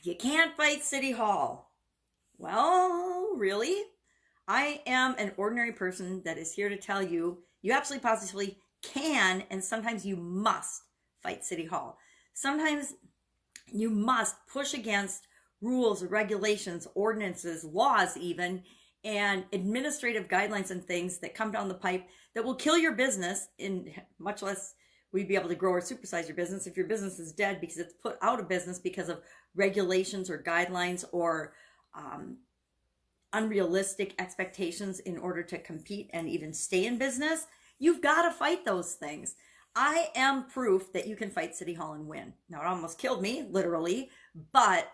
You can't fight City Hall. Well, really? I am an ordinary person that is here to tell you you absolutely positively can and sometimes you must fight City Hall. Sometimes you must push against rules, regulations, ordinances, laws, even, and administrative guidelines and things that come down the pipe that will kill your business, in much less will you be able to grow or supersize your business if your business is dead because it's put out of business because of regulations or guidelines or unrealistic expectations in order to compete and even stay in business. You've got to fight those things. I am proof that you can fight City Hall and win. Now, it almost killed me, literally, but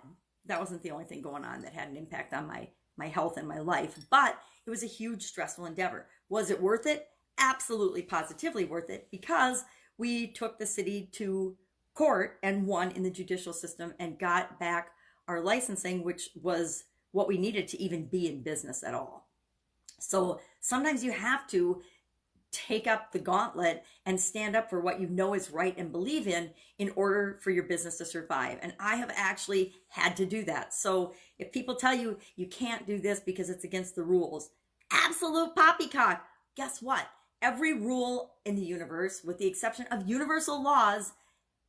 that wasn't the only thing going on that had an impact on my health and my life. But it was a huge stressful endeavor. Was it worth it? Absolutely, positively worth it, because we took the city to court and won in the judicial system and got back our licensing, which was what we needed to even be in business at all. So sometimes you have to take up the gauntlet and stand up for what you know is right and believe in order for your business to survive. And I have actually had to do that. So if people tell you you can't do this because it's against the rules, absolute poppycock. Guess what? Every rule in the universe, with the exception of universal laws,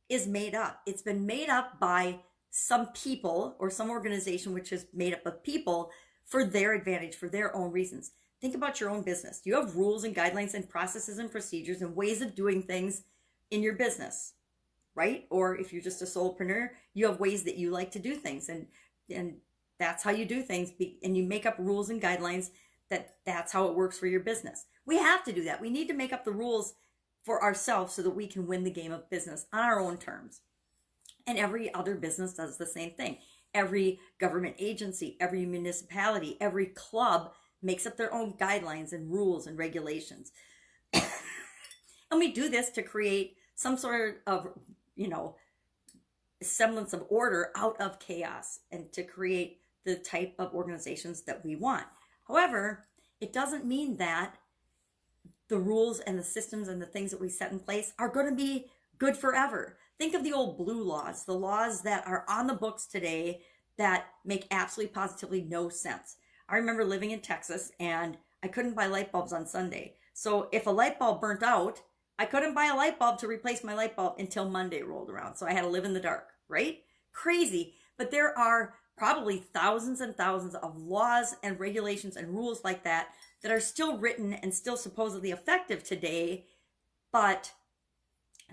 is made up. It's been made up by some people or some organization which is made up of people for their advantage, for their own reasons. Think about your own business. You have rules and guidelines and processes and procedures and ways of doing things in your business, right? Or if you're just a solopreneur, you have ways that you like to do things, and that's how you do things. And you make up rules and guidelines that's how it works for your business. We have to do that. We need to make up the rules for ourselves so that we can win the game of business on our own terms. And every other business does the same thing. Every government agency, every municipality, every club makes up their own guidelines and rules and regulations. And we do this to create some sort of, semblance of order out of chaos and to create the type of organizations that we want. However, it doesn't mean that the rules and the systems and the things that we set in place are going to be good forever. Think of the old blue laws, the laws that are on the books today that make absolutely positively no sense. I remember living in Texas and I couldn't buy light bulbs on Sunday. So if a light bulb burnt out, I couldn't buy a light bulb to replace my light bulb until Monday rolled around. So I had to live in the dark, right? Crazy. But there are probably thousands and thousands of laws and regulations and rules like that that are still written and still supposedly effective today, but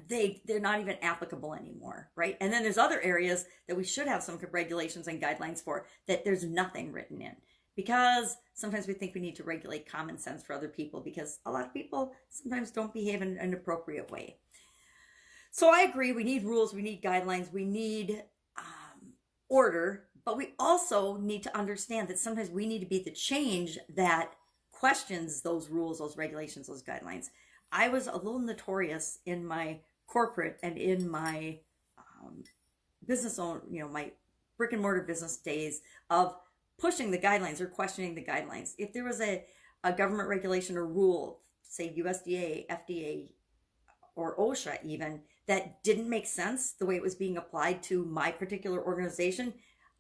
they're not even applicable anymore, right? And then there's other areas that we should have some regulations and guidelines for that there's nothing written in, because sometimes we think we need to regulate common sense for other people because a lot of people sometimes don't behave in an appropriate way. So I agree, we need rules, we need guidelines, we need order, but we also need to understand that sometimes we need to be the change that questions those rules, those regulations, those guidelines. I was a little notorious in my corporate and in my business own, my brick and mortar business days of pushing the guidelines or questioning the guidelines. If there was a government regulation or rule, say USDA, FDA, or OSHA even, that didn't make sense the way it was being applied to my particular organization,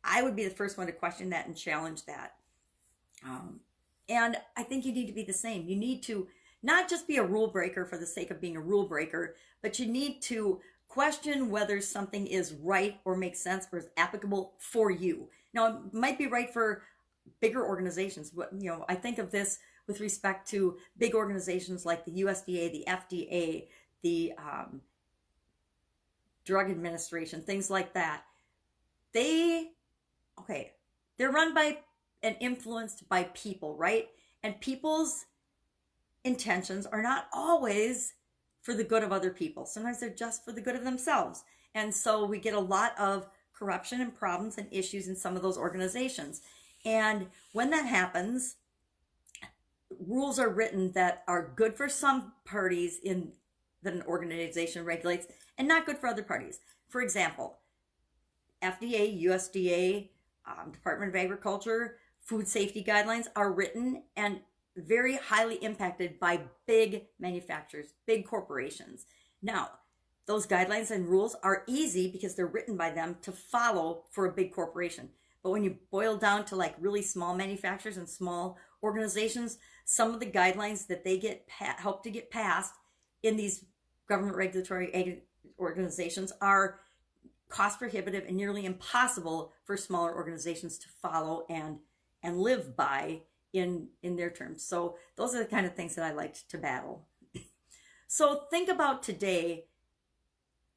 I would be the first one to question that and challenge that. And I think you need to be the same. You need to not just be a rule breaker for the sake of being a rule breaker, but you need to question whether something is right or makes sense or is applicable for you. Now, it might be right for bigger organizations. I think of this with respect to big organizations like the USDA, the FDA, the Drug Administration, things like that. They're run by and influenced by people, right? And people's intentions are not always for the good of other people. Sometimes they're just for the good of themselves. And so we get a lot of corruption and problems and issues in some of those organizations. And when that happens, rules are written that are good for some parties that an organization regulates and not good for other parties. For example, FDA, USDA, Department of Agriculture, food safety guidelines are written and very highly impacted by big manufacturers, big corporations. Now, those guidelines and rules are easy because they're written by them to follow for a big corporation. But when you boil down to like really small manufacturers and small organizations, some of the guidelines that they help to get passed in these government regulatory organizations are cost prohibitive and nearly impossible for smaller organizations to follow and live by in their terms. So those are the kind of things that I liked to battle. So think about today,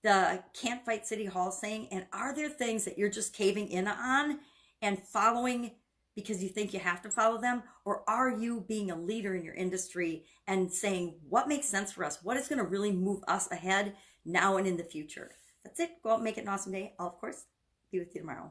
the can't fight City Hall saying, and are there things that you're just caving in on and following because you think you have to follow them? Or are you being a leader in your industry and saying, what makes sense for us? What is going to really move us ahead now and in the future? That's it. Go out and make it an awesome day. I'll, of course, be with you tomorrow.